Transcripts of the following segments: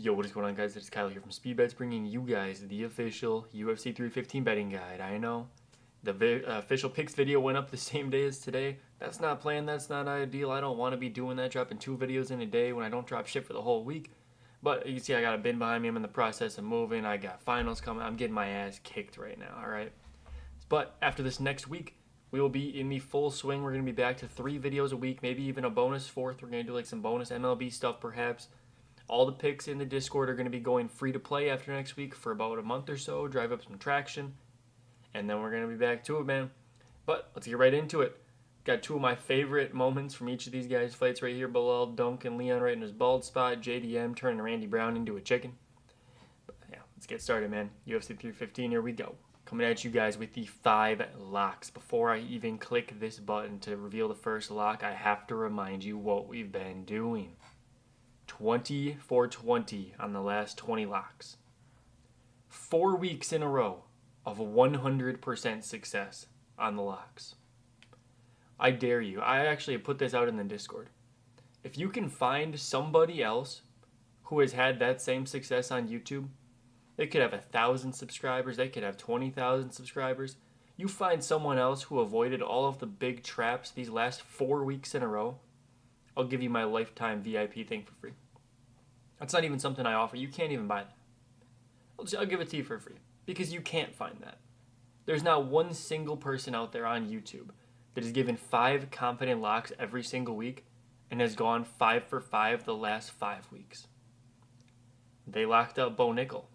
Yo, what is going on, guys? It's Kyle here from SpeedBets, bringing you guys the official UFC 315 betting guide. I know the official picks video went up the same day as today. That's not planned. That's not ideal. I don't want to be doing that, dropping 2 videos in a day when I don't drop shit for the whole week. But you can see I got a bin behind me. I'm in the process of moving. I got finals coming. I'm getting my ass kicked right now, all right? But after this next week, we will be in the full swing. We're going to be back to 3 videos a week, maybe even a bonus 4th. We're going to do like some bonus MLB stuff perhaps. All the picks in the Discord are going to be going free to play after next week for about a month or so, drive up some traction, and then we're going to be back to it, man. But let's get right into it. Got 2 of my favorite moments from each of these guys' fights right here. Belal dunking Leon right in his bald spot. JDM turning Randy Brown into a chicken. But yeah, let's get started, man. UFC 315, here we go. Coming at you guys with the 5 locks. Before I even click this button to reveal the first lock, I have to remind you what we've been doing. 20 for 20 on the last 20 locks. 4 weeks in a row of 100% success on the locks. I dare you. I actually put this out in the Discord. If you can find somebody else who has had that same success on YouTube, they could have 1,000 subscribers, they could have 20,000 subscribers. You find someone else who avoided all of the big traps these last 4 weeks in a row, I'll give you my lifetime VIP thing for free. That's not even something I offer. You can't even buy that. I'll give it to you for free because you can't find that. There's not one single person out there on YouTube that has given 5 confident locks every single week and has gone 5 for 5 the last 5 weeks. They locked up Bo Nickel.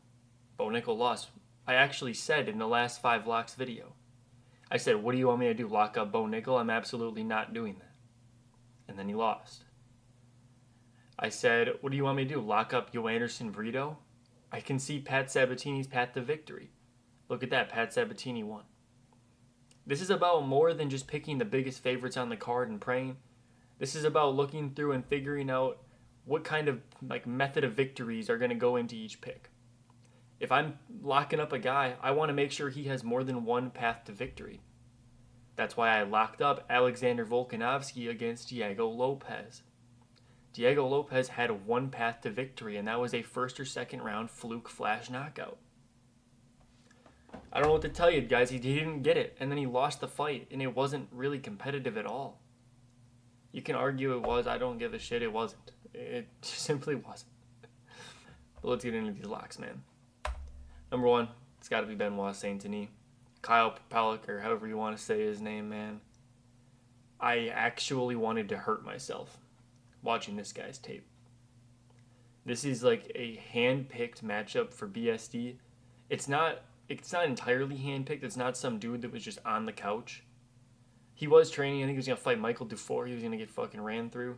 Bo Nickel lost. I actually said in the last 5 locks video, I said, what do you want me to do? Lock up Bo Nickel? I'm absolutely not doing that. And then he lost. I said, what do you want me to do? Lock up Joanderson Brito? I can see Pat Sabatini's path to victory. Look at that, Pat Sabatini won. This is about more than just picking the biggest favorites on the card and praying. This is about looking through and figuring out what kind of method of victories are going to go into each pick. If I'm locking up a guy, I want to make sure he has more than one path to victory. That's why I locked up Alexander Volkanovski against Diego Lopez. Diego Lopez had one path to victory, and that was a first or second round fluke flash knockout. I don't know what to tell you, guys. He didn't get it, and then he lost the fight, and it wasn't really competitive at all. You can argue it was. I don't give a shit. It wasn't. It simply wasn't. But let's get into these locks, man. Number 1, it's got to be Benoit Saint-Denis. Kyle Propellic, or however you want to say his name, man. I actually wanted to hurt myself watching this guy's tape. This is like a hand-picked matchup for BSD. It's not entirely hand-picked. It's not some dude that was just on the couch. He was training. I think he was going to fight Michael Dufour. He was going to get fucking ran through.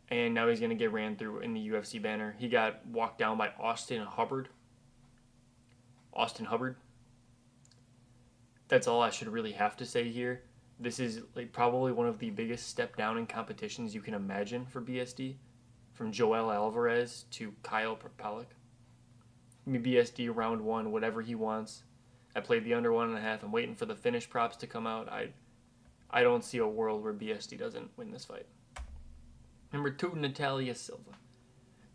And now he's going to get ran through in the UFC banner. He got walked down by Austin Hubbard. That's all I should really have to say here. This is probably one of the biggest step down in competitions you can imagine for BSD. From Joel Alvarez to Kyle Propellic. BSD round 1, whatever he wants. I played the under 1.5. I'm waiting for the finish props to come out. I don't see a world where BSD doesn't win this fight. Number 2, Natalia Silva.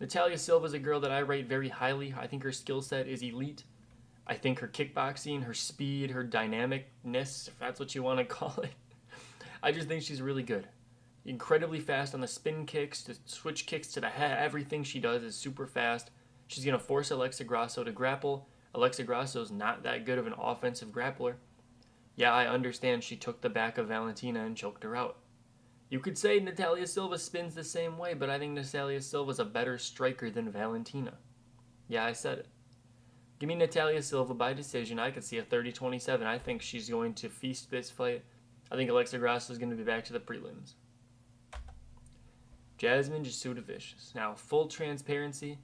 Natalia Silva is a girl that I rate very highly. I think her skill set is elite. I think her kickboxing, her speed, her dynamicness, if that's what you want to call it, I just think she's really good. Incredibly fast on the spin kicks, the switch kicks to the head. Everything she does is super fast. She's going to force Alexa Grasso to grapple. Alexa Grasso's not that good of an offensive grappler. Yeah, I understand she took the back of Valentina and choked her out. You could say Natalia Silva spins the same way, but I think Natalia Silva's a better striker than Valentina. Yeah, I said it. Give me Natalia Silva by decision. I could see a 30-27. I think she's going to feast this fight. I think Alexa Grasso is going to be back to the prelims. Jasmine Jasudavicius. Now, full transparency,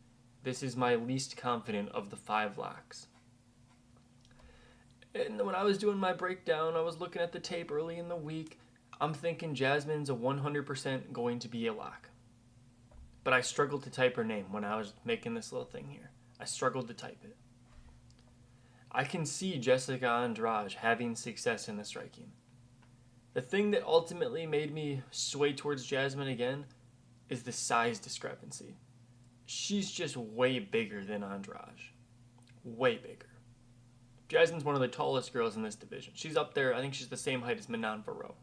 this is my least confident of the 5 locks. And when I was doing my breakdown, I was looking at the tape early in the week. I'm thinking Jasmine's a 100% going to be a lock. But I struggled to type her name when I was making this little thing here. I struggled to type it. I can see Jessica Andrade having success in the striking. The thing that ultimately made me sway towards Jasmine again is the size discrepancy. she's just way bigger than Andrade. Way bigger. Jasmine's one of the tallest girls in this division. She's up there. I think she's the same height as Manon Varro.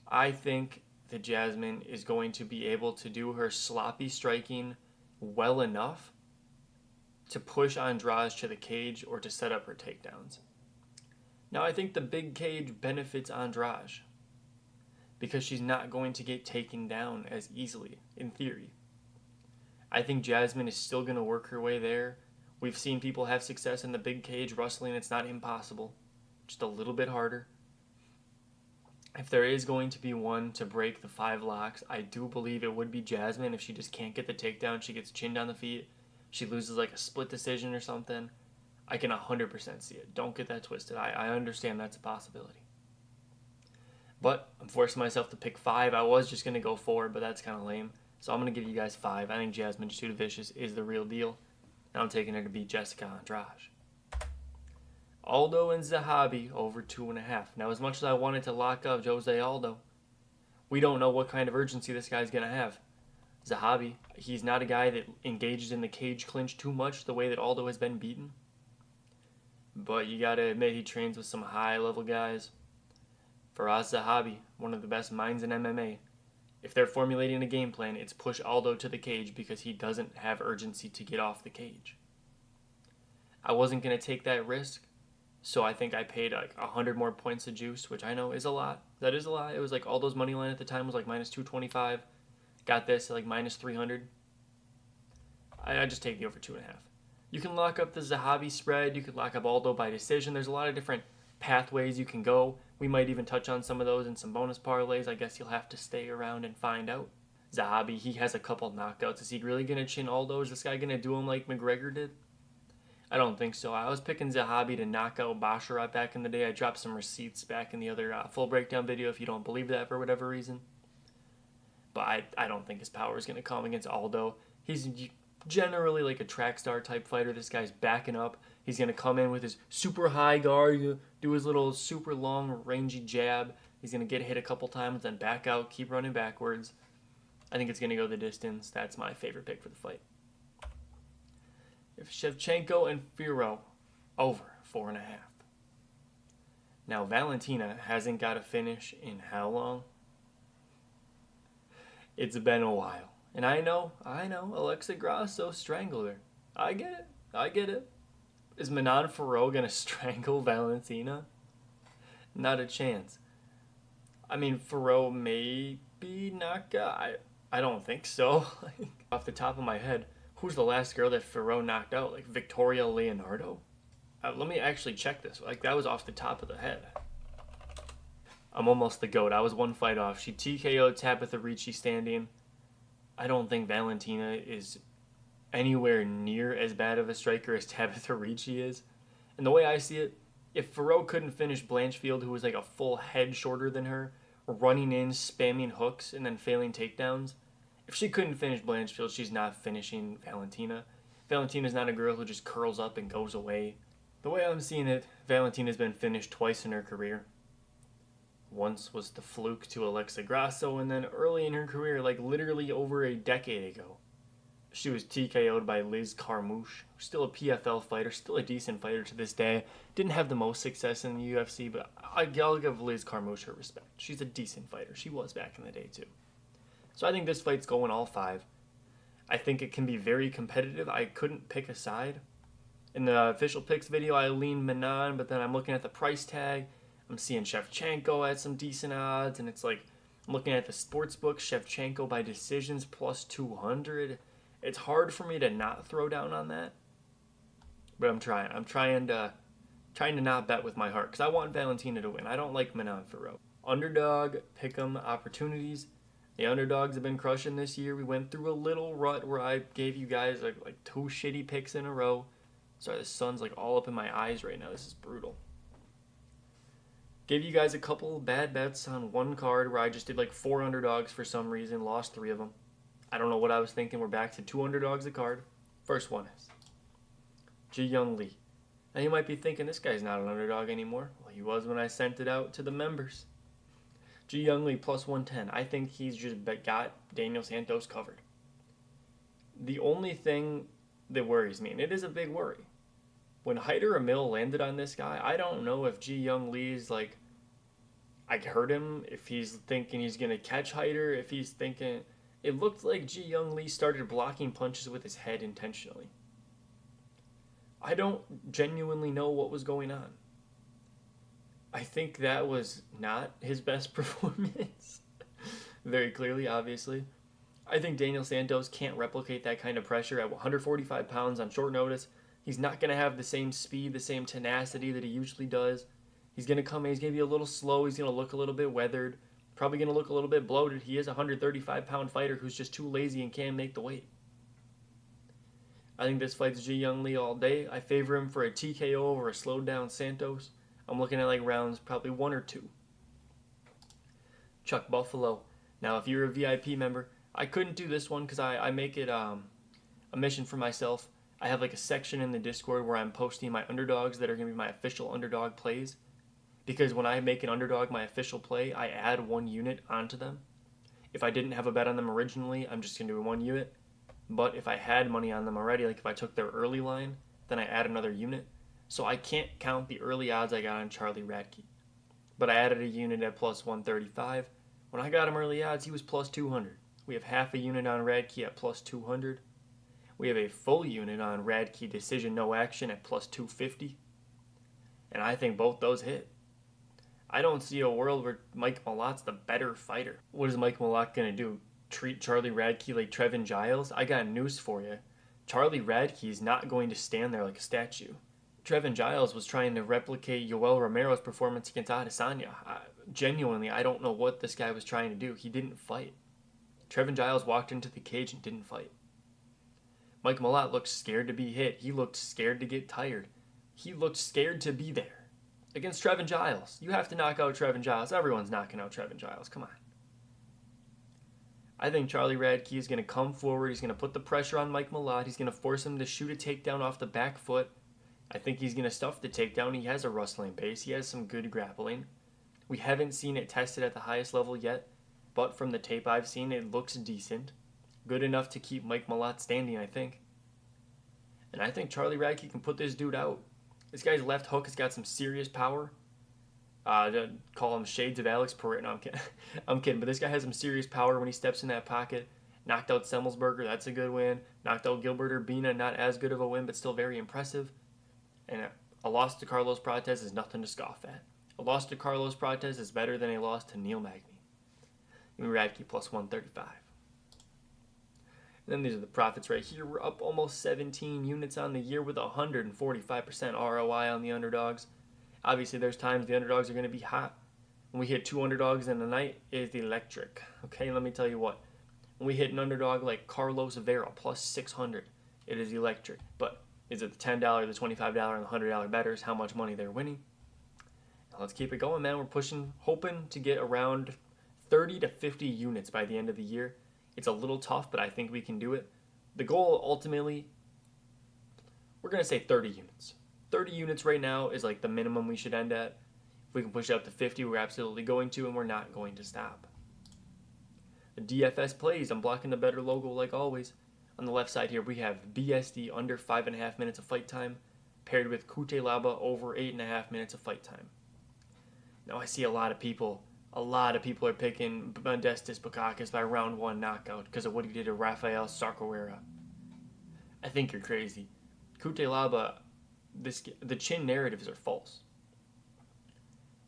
I think that Jasmine is going to be able to do her sloppy striking well enough to push Andrade to the cage or to set up her takedowns. Now, I think the big cage benefits Andrade because she's not going to get taken down as easily, in theory. I think Jasmine is still going to work her way there. We've seen people have success in the big cage wrestling. It's not impossible, just a little bit harder. If there is going to be one to break the 5 locks, I do believe it would be Jasmine. If she just can't get the takedown, she gets chinned on the feet, she loses like a split decision or something, I can 100% see it. Don't get that twisted. I understand that's a possibility. But I'm forcing myself to pick 5. I was just going to go 4, but that's kind of lame. So I'm going to give you guys 5. I think Jasmine Jasudavicius is the real deal. And I'm taking her to beat Jessica Andrade. Aldo and Zahabi over 2.5. Now, as much as I wanted to lock up Jose Aldo, we don't know what kind of urgency this guy's going to have. Zahabi, he's not a guy that engages in the cage clinch too much the way that Aldo has been beaten. But you got to admit he trains with some high-level guys. Faraz Zahabi, one of the best minds in MMA. If they're formulating a game plan, it's push Aldo to the cage because he doesn't have urgency to get off the cage. I wasn't going to take that risk, so I think I paid like 100 more points of juice, which I know is a lot. That is a lot. It was like Aldo's money line at the time was like minus 225. Got this at like minus 300. I just take the over 2.5. You can lock up the Zahabi spread. You could lock up Aldo by decision. There's a lot of different pathways you can go. We might even touch on some of those in some bonus parlays. I guess you'll have to stay around and find out. Zahabi, he has a couple knockouts. Is he really going to chin Aldo? Is this guy going to do him like McGregor did? I don't think so. I was picking Zahabi to knock out Basharat back in the day. I dropped some receipts back in the other full breakdown video if you don't believe that for whatever reason. But I don't think his power is going to come against Aldo. He's generally like a track star type fighter. This guy's backing up. He's going to come in with his super high guard, do his little super long rangy jab. He's going to get hit a couple times, then back out, keep running backwards. I think it's going to go the distance. That's my favorite pick for the fight. If Shevchenko and Firo, over 4.5. Now, Valentina hasn't got a finish in how long? It's been a while. And I know, Alexa Grasso strangled her. I get it. Is Manon Farrow going to strangle Valentina? Not a chance. I mean, Farrow may be knocked out. I don't think so. Off the top of my head, who's the last girl that Farrow knocked out? Like Victoria Leonardo? Let me actually check this. Like, that was off the top of the head. I'm almost the GOAT. I was one fight off. She TKO'd Tabitha Ricci standing. I don't think Valentina is anywhere near as bad of a striker as Tabitha Ricci is. And the way I see it, if Farrow couldn't finish Blanchfield, who was like a full head shorter than her, running in, spamming hooks, and then failing takedowns, if she couldn't finish Blanchfield, she's not finishing Valentina. Valentina's not a girl who just curls up and goes away. The way I'm seeing it, Valentina's been finished twice in her career. Once was the fluke to Alexa Grasso, and then early in her career, like literally over a decade ago, she was TKO'd by Liz Carmouche, still a PFL fighter, still a decent fighter to this day. Didn't have the most success in the UFC, but I'll give Liz Carmouche her respect. She's a decent fighter. She was back in the day, too. So I think this fight's going all 5. I think it can be very competitive. I couldn't pick a side. In the official picks video, I lean Manon, but then I'm looking at the price tag. I'm seeing Shevchenko at some decent odds, and it's like, I'm looking at the sports book, Shevchenko by decisions plus 200. It's hard for me to not throw down on that, but I'm trying. I'm trying to not bet with my heart, because I want Valentina to win. I don't like Manon Farrow. Underdog pick'em opportunities. The underdogs have been crushing this year. We went through a little rut where I gave you guys like 2 shitty picks in a row. Sorry, the sun's like all up in my eyes right now. This is brutal. Gave you guys a couple bad bets on one card where I just did like 4 underdogs for some reason, lost 3 of them. I don't know what I was thinking. We're back to 2 underdogs a card. First one is Ji Young Lee. Now you might be thinking this guy's not an underdog anymore. Well, he was when I sent it out to the members. Ji Young Lee plus 110. I think he's just got Daniel Santos covered. The only thing that worries me, and it is a big worry, when Hyder Emil landed on this guy, I don't know if Ji Young Lee's like, I heard him, if he's thinking he's going to catch Hyder, if he's thinking. It looked like Ji Young Lee started blocking punches with his head intentionally. I don't genuinely know what was going on. I think that was not his best performance. Very clearly, obviously. I think Daniel Santos can't replicate that kind of pressure at 145 pounds on short notice. He's not going to have the same speed, the same tenacity that he usually does. He's going to come in, he's going to be a little slow, he's going to look a little bit weathered, probably going to look a little bit bloated. He is a 135-pound fighter who's just too lazy and can't make the weight. I think this fight's Ji Young Lee all day. I favor him for a TKO over a slowed down Santos. I'm looking at like rounds probably 1 or 2. Chuck Buffalo. Now, if you're a VIP member, I couldn't do this one because I make it a mission for myself. I have like a section in the Discord where I'm posting my underdogs that are going to be my official underdog plays. Because when I make an underdog my official play, I add 1 unit onto them. If I didn't have a bet on them originally, I'm just going to do 1 unit. But if I had money on them already, like if I took their early line, then I add another unit. So I can't count the early odds I got on Charlie Radke. But I added a unit at plus 135. When I got him early odds, he was plus 200. We have half a unit on Radke at plus 200. We have a full unit on Radke decision no action at plus 250. And I think both those hit. I don't see a world where Mike Malot's the better fighter. What is Mike Malott going to do? Treat Charlie Radke like Trevin Giles? I got news for you. Charlie Radke is not going to stand there like a statue. Trevin Giles was trying to replicate Yoel Romero's performance against Adesanya. Genuinely, I don't know what this guy was trying to do. He didn't fight. Trevin Giles walked into the cage and didn't fight. Mike Malott looked scared to be hit. He looked scared to get tired. He looked scared to be there. Against Trevin Giles. You have to knock out Trevin Giles. Everyone's knocking out Trevin Giles. Come on. I think Charlie Radke is going to come forward. He's going to put the pressure on Mike Malott. He's going to force him to shoot a takedown off the back foot. I think he's going to stuff the takedown. He has a rustling pace. He has some good grappling. We haven't seen it tested at the highest level yet, but from the tape I've seen, it looks decent. Good enough to keep Mike Malott standing, I think. And I think Charlie Radke can put this dude out. This guy's left hook has got some serious power. Call him shades of Alex Pereira. No, I'm kidding. I'm kidding, but this guy has some serious power when he steps in that pocket. Knocked out Semmelsberger, that's a good win. Knocked out Gilbert Urbina, not as good of a win, but still very impressive. And a loss to Carlos Prates is nothing to scoff at. A loss to Carlos Prates is better than a loss to Neil Magny. Give me Radke plus 135. And then these are the profits right here. We're up almost 17 units on the year with 145% ROI on the underdogs. Obviously, there's times the underdogs are going to be hot. When we hit 2 underdogs in a night, it's electric. Okay, let me tell you what. When we hit an underdog like Carlos Vera plus 600, it is electric. But is it the $10, the $25, and the $100 bettors, how much money they're winning? Now let's keep it going, man. We're pushing, hoping to get around 30 to 50 units by the end of the year. It's a little tough, but I think we can do it. The goal, ultimately, we're going to say 30 units. 30 units right now is like the minimum we should end at. If we can push it up to 50, we're absolutely going to, and we're not going to stop. The DFS plays, I'm blocking the better logo like always. On the left side here, we have BSD under 5.5 minutes of fight time, paired with Cutelaba over 8.5 minutes of fight time. Now I see a lot of people are picking Modestas Bukakas by round 1 knockout because of what he did to Rafael Sarcoera. I think you're crazy. Cutelaba, the chin narratives are false.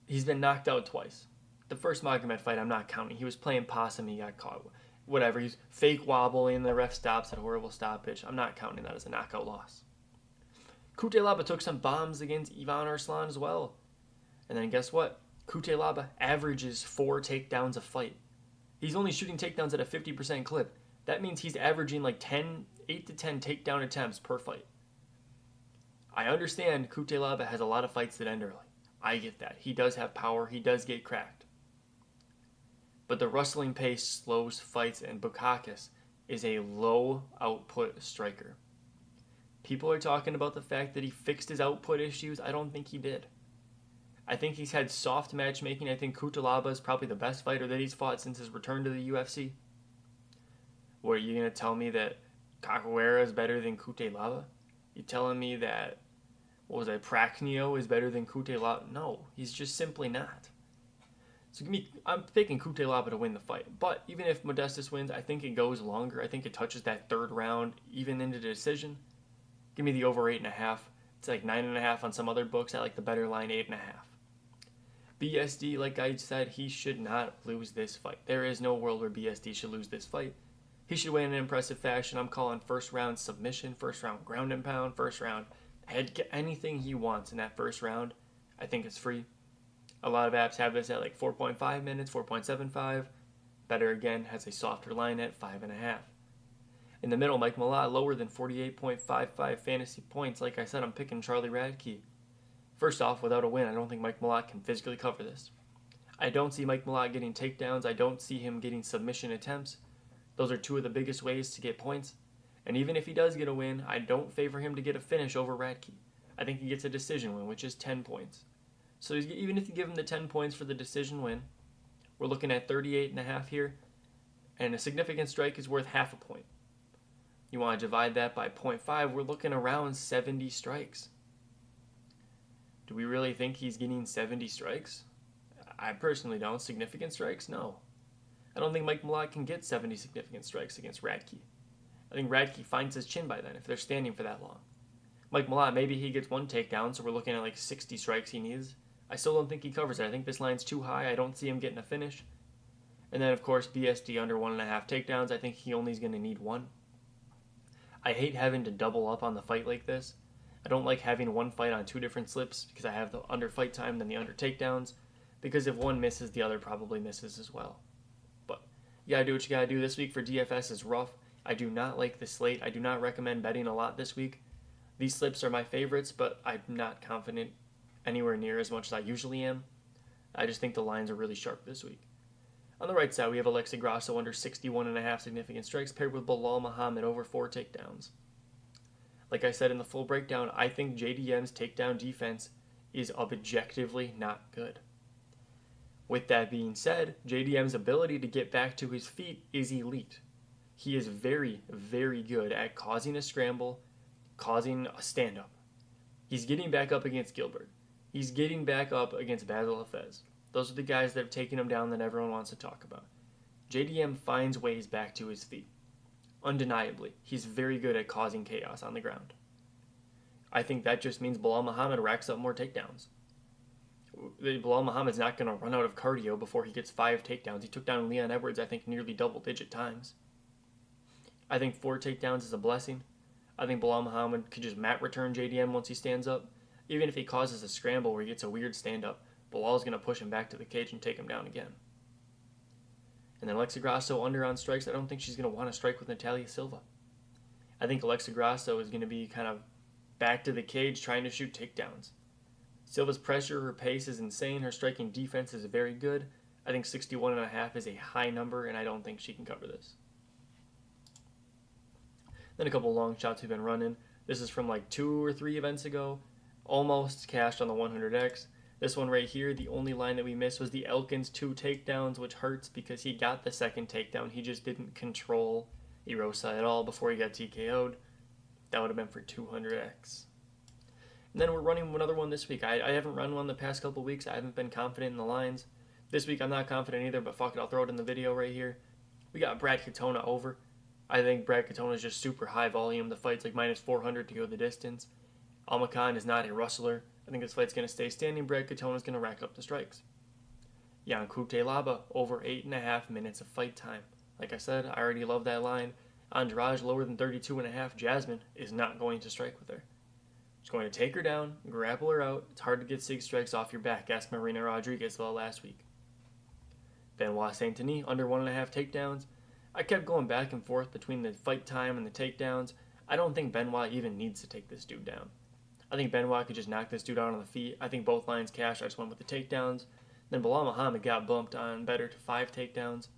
He's been knocked out twice. The first Magomed fight I'm not counting. He was playing possum, he got caught. Whatever, he's fake wobbling, the ref stops at a horrible stoppage. I'm not counting that as a knockout loss. Cutelaba took some bombs against Ivan Arslan as well. And then guess what? Cutelaba averages 4 takedowns a fight. He's only shooting takedowns at a 50% clip. That means he's averaging like 8 to 10 takedown attempts per fight. I understand Cutelaba has a lot of fights that end early. I get that. He does have power. He does get cracked. But the rustling pace slows fights, and Bukakas is a low output striker. People are talking about the fact that he fixed his output issues. I don't think he did. I think he's had soft matchmaking. I think Cutelaba is probably the best fighter that he's fought since his return to the UFC. What, are you going to tell me that Capoeira is better than Cutelaba? You telling me that, what was it, Prachnio is better than Cutelaba? No, he's just simply not. So I'm picking Cutelaba to win the fight. But even if Modestus wins, I think it goes longer. I think it touches that third round, even into the decision. Give me the over 8.5. It's like 9.5 on some other books. I like the better line, 8.5. BSD, like I said, he should not lose this fight. There is no world where BSD should lose this fight. He should win in impressive fashion. I'm calling first round submission, first round ground and pound, first round head, anything he wants in that first round. I think it's free. A lot of apps have this at like 4.5 minutes, 4.75. Better again has a softer line at 5.5. In the middle, Mike Malott lower than 48.55 fantasy points. Like I said, I'm picking Charlie Radke. First off, without a win, I don't think Mike Malott can physically cover this. I don't see Mike Malott getting takedowns. I don't see him getting submission attempts. Those are two of the biggest ways to get points. And even if he does get a win, I don't favor him to get a finish over Radke. I think he gets a decision win, which is 10 points. So even if you give him the 10 points for the decision win, we're looking at 38.5 here, and a significant strike is worth half a point. You want to divide that by 0.5, we're looking around 70 strikes. Do we really think he's getting 70 strikes? I personally don't. Significant strikes? No. I don't think Mike Malott can get 70 significant strikes against Radke. I think Radke finds his chin by then if they're standing for that long. Mike Malott, maybe he gets one takedown, so we're looking at like 60 strikes he needs. I still don't think he covers it. I think this line's too high. I don't see him getting a finish. And then, of course, BSD under 1.5 takedowns. I think he only is going to need one. I hate having to double up on the fight like this. I don't like having one fight on two different slips because I have the under fight time then the under takedowns. Because if one misses, the other probably misses as well. But you gotta do what you gotta do. This week for DFS is rough. I do not like the slate. I do not recommend betting a lot this week. These slips are my favorites, but I'm not confident anywhere near as much as I usually am. I just think the lines are really sharp this week. On the right side, we have Alexa Grasso under 61.5 significant strikes paired with Belal Muhammad over 4 takedowns. Like I said in the full breakdown, I think JDM's takedown defense is objectively not good. With that being said, JDM's ability to get back to his feet is elite. He is very, very good at causing a scramble, causing a stand-up. He's getting back up against Gilbert. He's getting back up against Basil Hafez. Those are the guys that have taken him down that everyone wants to talk about. JDM finds ways back to his feet. Undeniably, he's very good at causing chaos on the ground. I think that just means Belal Muhammad racks up more takedowns. Belal Muhammad's not going to run out of cardio before he gets 5 takedowns. He took down Leon Edwards, I think, nearly double-digit times. I think 4 takedowns is a blessing. I think Belal Muhammad could just mat return JDM once he stands up. Even if he causes a scramble where he gets a weird stand-up, Belal's going to push him back to the cage and take him down again. And then Alexa Grasso under on strikes. I don't think she's going to want to strike with Natalia Silva. I think Alexa Grasso is going to be kind of back to the cage trying to shoot takedowns. Silva's pressure, her pace is insane. Her striking defense is very good. I think 61.5 is a high number, and I don't think she can cover this. Then a couple long shots we've been running. This is from like 2 or 3 events ago. Almost cashed on the 100X. This one right here, the only line that we missed was the Elkins 2 takedowns, which hurts because he got the second takedown. He just didn't control Erosa at all before he got TKO'd. That would have been for 200X. And then we're running another one this week. I haven't run one the past couple weeks. I haven't been confident in the lines. This week I'm not confident either, but fuck it, I'll throw it in the video right here. We got Brad Katona over. I think Brad Katona is just super high volume. The fight's like minus 400 to go the distance. Almacan is not a rustler. I think this fight's going to stay standing. Brad Katona is going to rack up the strikes. Jan Cutelaba over 8.5 minutes of fight time. Like I said, I already love that line. Andrade lower than 32.5. Jasmine is not going to strike with her. She's going to take her down, grapple her out. It's hard to get 6 strikes off your back. Ask Marina Rodriguez last week. Benoit Saint-Denis under 1.5 takedowns. I kept going back and forth between the fight time and the takedowns. I don't think Benoit even needs to take this dude down. I think Benoit could just knock this dude out on the feet. I think both lines cash. I just went with the takedowns. Then Belal Muhammad got bumped on better to 5 takedowns.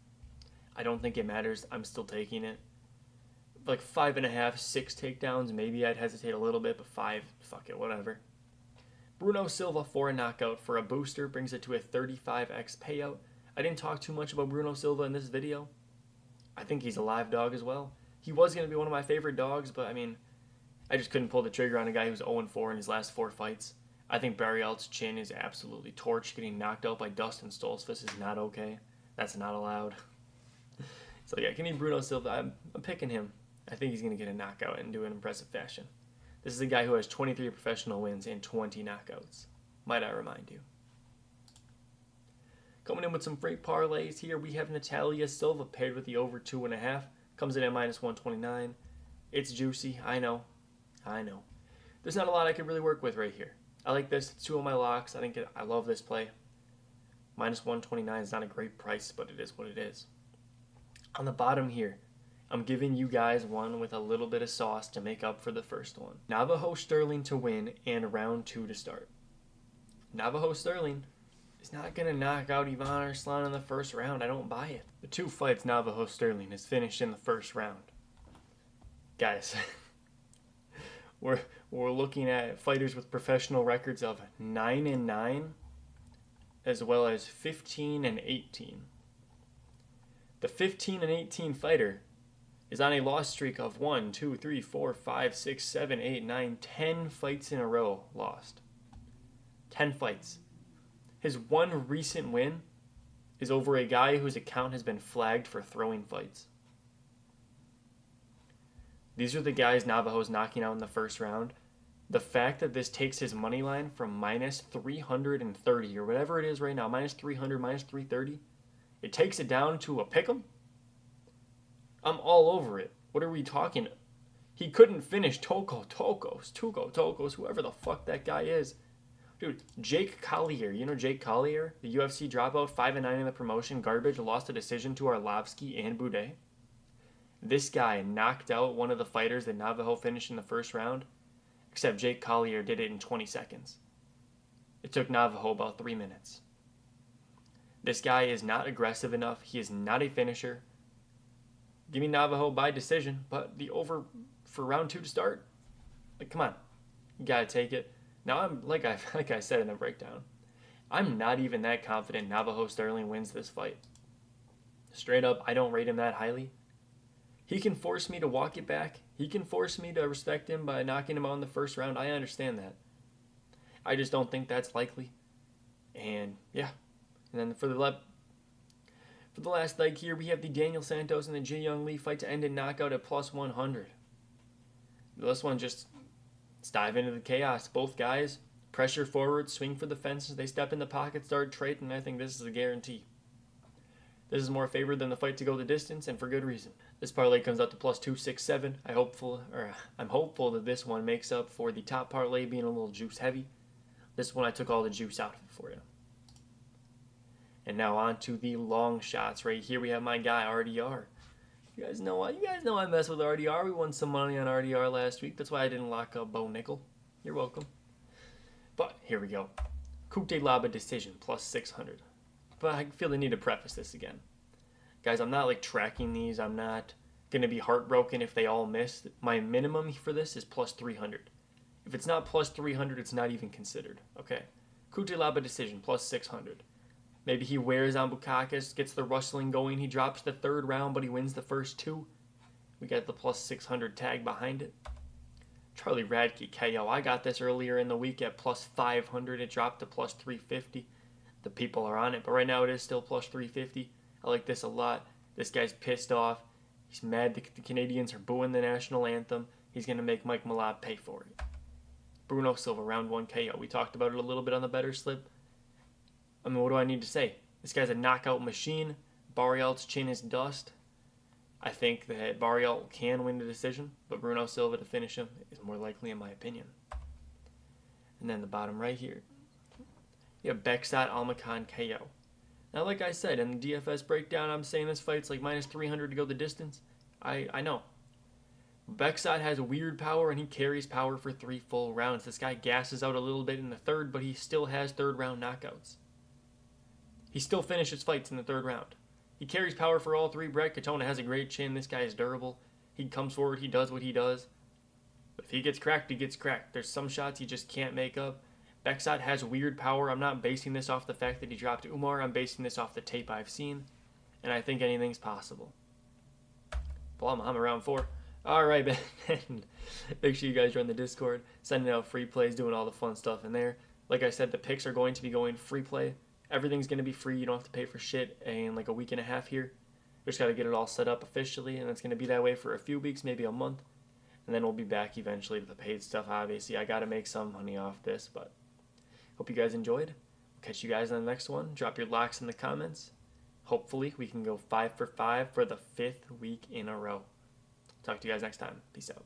I don't think it matters. I'm still taking it. Like 5.5, 6 takedowns, maybe I'd hesitate a little bit, but 5, fuck it, whatever. Bruno Silva for a knockout for a booster brings it to a 35x payout. I didn't talk too much about Bruno Silva in this video. I think he's a live dog as well. He was going to be one of my favorite dogs, but I mean, I just couldn't pull the trigger on a guy who's 0-4 in his last 4 fights. I think Barrialt's chin is absolutely torched. Getting knocked out by Dustin Stoltzfus is not okay. That's not allowed. So yeah, give me Bruno Silva. I'm picking him. I think he's going to get a knockout and do it in impressive fashion. This is a guy who has 23 professional wins and 20 knockouts. Might I remind you. Coming in with some freight parlays here, we have Natalia Silva paired with the over 2.5. Comes in at -129. It's juicy. I know. There's not a lot I could really work with right here. I like this. It's 2 of my locks. I love this play. -129 is not a great price, but it is what it is. On the bottom here, I'm giving you guys one with a little bit of sauce to make up for the first one. Navajo Sterling to win and round 2 to start. Navajo Sterling is not going to knock out Ivan Arslan in the first round. I don't buy it. The 2 fights Navajo Sterling has finished in the first round. Guys, we're looking at fighters with professional records of 9-9 as well as 15-18. The 15-18 fighter is on a loss streak of 1, 2, 3, 4, 5, 6, 7, 8, 9, 10 fights in a row lost. 10 fights. His one recent win is over a guy whose account has been flagged for throwing fights. These are the guys Navajo's knocking out in the first round. The fact that this takes his money line from -330 or whatever it is right now, -300, -330, it takes it down to a pick'em. I'm all over it. What are we talking? He couldn't finish Tokos, whoever the fuck that guy is. Dude, Jake Collier. You know Jake Collier? The UFC dropout, 5-9 in the promotion, garbage, lost a decision to Arlovsky and Boudet. This guy knocked out one of the fighters that Navajo finished in the first round, except Jake Collier did it in 20 seconds. It took Navajo about 3 minutes. This guy is not aggressive enough. He is not a finisher. Give me Navajo by decision, but the over for round 2 to start? Like, come on. You gotta take it. Now, I'm like I said in the breakdown, I'm not even that confident Navajo Sterling wins this fight. Straight up, I don't rate him that highly. He can force me to walk it back. He can force me to respect him by knocking him out in the first round. I understand that. I just don't think that's likely. And yeah. And then for the last leg here, we have the Daniel Santos and the Ji Young Lee fight to end in knockout at +100. This one just, let's dive into the chaos. Both guys pressure forward, swing for the fences. They step in the pocket, start trading. I think this is a guarantee. This is more favored than the fight to go the distance, and for good reason. This parlay comes out to +267. I'm hopeful that this one makes up for the top parlay being a little juice heavy. This one I took all the juice out of it for you. And now on to the long shots. Right here we have my guy RDR. You guys know I mess with RDR. We won some money on RDR last week. That's why I didn't lock up Bo Nickel. You're welcome. But here we go. Kute Laba decision +600. But I feel the need to preface this again. Guys, I'm not like tracking these. I'm not going to be heartbroken if they all miss. My minimum for this is +300. If it's not +300, it's not even considered. Okay. Kute Laba decision +600. Maybe he wears on Bukakis, gets the rustling going. He drops the 3rd round, but he wins the first 2. We got the +600 tag behind it. Charlie Radke KO. I got this earlier in the week at +500. It dropped to +350. The people are on it, but right now it is still +350. I like this a lot. This guy's pissed off. He's mad the Canadians are booing the national anthem. He's going to make Mike Malott pay for it. Bruno Silva, round 1 KO. We talked about it a little bit on the better slip. I mean, what do I need to say? This guy's a knockout machine. Barrialt's chin is dust. I think that Barrialt can win the decision, but Bruno Silva to finish him is more likely in my opinion. And then the bottom right here, you have Beksat Almakan KO. Now, like I said, in the DFS breakdown, I'm saying this fight's like -300 to go the distance. I know. Beksat has weird power, and he carries power for 3 full rounds. This guy gasses out a little bit in the 3rd, but he still has 3rd round knockouts. He still finishes fights in the 3rd round. He carries power for all 3. Brett Katona has a great chin. This guy is durable. He comes forward. He does what he does. But if he gets cracked, he gets cracked. There's some shots he just can't make up. Beksat has weird power. I'm not basing this off the fact that he dropped Umar. I'm basing this off the tape I've seen. And I think anything's possible. Well, I'm around 4. All right, man. Make sure you guys join the Discord, sending out free plays, doing all the fun stuff in there. Like I said, the picks are going to be going free play. Everything's going to be free. You don't have to pay for shit in like a week and a half here. We just got to get it all set up officially, and it's going to be that way for a few weeks, maybe a month. And then we'll be back eventually to the paid stuff. Obviously, I got to make some money off this, but hope you guys enjoyed. Catch you guys on the next one. Drop your locks in the comments. Hopefully, we can go 5 for 5 for the 5th week in a row. Talk to you guys next time. Peace out.